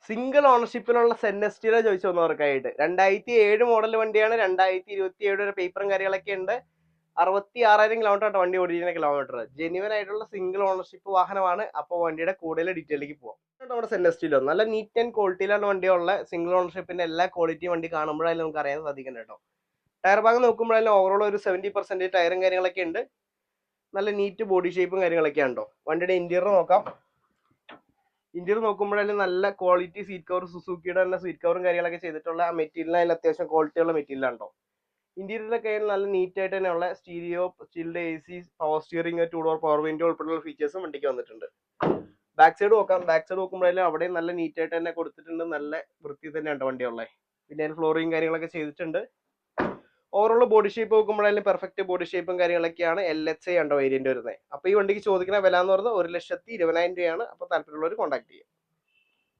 Single ഓണർഷിപ്പിലുള്ള സെന്നസ്റ്റിയുടെ ചോദിച്ചു വന്നവർക്കായിട്ട് 2007 model വണ്ടിയാണ്. 2027 വരെ പേപ്പറും കാര്യങ്ങളൊക്കെ ഉണ്ട്. 66,000 കിലോമീറ്റർ ആട്ടോ വണ്ടി ഓടിക്കുന്ന കിലോമീറ്റർ. ജെന്യുവൻ ആയിട്ടുള്ള സിംഗിൾ ഓണർഷിപ്പ് വാഹനമാണ്. അപ്പോൾ വണ്ടിയുടെ കൂടുതൽ ഡീറ്റെയിലേക്ക് പോവാം. നമ്മുടെ സെന്നസ്റ്റിലോ നല്ല നീറ്റ് ആൻഡ് ക്വാളിറ്റിയിലാണ് വണ്ടിയുള്ള. സിംഗിൾ ഓണർഷിപ്പിന്റെ എല്ലാ ക്വാളിറ്റി വണ്ടി കാണുമ്പോഴായാലും നമുക്ക് അറിയാൻ സാധിക്കുന്നുണ്ട് കേട്ടോ. ടയർ ഭാഗം നോക്കുമ്പോഴായാലും ഓവറോൾ ഒരു 70% ടയറും കാര്യങ്ങളൊക്കെ ഉണ്ട്. നല്ല നീറ്റ് ബോഡി ഷേപ്പും കാര്യങ്ങളൊക്കെ ഉണ്ടോ. വണ്ടിയുടെ ഇന്റീരിയർ നോക്കാം. ഇന്റീരിയർ നോക്കുമ്പോഴായാലും നല്ല ക്വാളിറ്റി സീറ്റ് കവർ, സുസുക്കിയുടെ തന്നെ സീറ്റ് കവറും കാര്യങ്ങളൊക്കെ ചെയ്തിട്ടുള്ള ആ മെറ്റീരിയൽ അത്യാവശ്യം ക്വാളിറ്റി ഉള്ള മെറ്റീരിയൽ ഉണ്ടോ. ഇന്റീരിയറിലൊക്കെ നല്ല നീറ്റ് ആയിട്ട് തന്നെയുള്ള stereo, chilled AC, power steering, 2 door power window ഉൾപ്പെടെയുള്ള ഫീച്ചേഴ്സും വണ്ടിക്ക് വന്നിട്ടുണ്ട്. ബാക്ക് സൈഡ് നോക്കാം. ബാക്ക് സൈഡ് നോക്കുമ്പോഴായാലും അവിടെ നല്ല നീറ്റ് ആയിട്ട് തന്നെ കൊടുത്തിട്ടുണ്ട്. നല്ല വൃത്തി തന്നെയാണ് വണ്ടിയുള്ളത്. പിന്നെ അതിന് ഫ്ലോറിങ് കാര്യങ്ങളൊക്കെ ചെയ്തിട്ടുണ്ട്. ഓവറോൾ ബോഡി ഷേപ്പ് നോക്കുമ്പോഴായാലും പെർഫെക്റ്റ് ബോഡി ഷേപ്പും കാര്യങ്ങളൊക്കെയാണ്. LHI വേരിയന്റ് വരുന്നത്. അപ്പോൾ ഈ വണ്ടിക്ക് ചോദിക്കുന്ന വില എന്ന് പറയുന്നത് 1,20,20,000 രൂപയാണ്. അപ്പോൾ താല്പര്യമുള്ളവർ കോൺടാക്ട് ചെയ്യാം.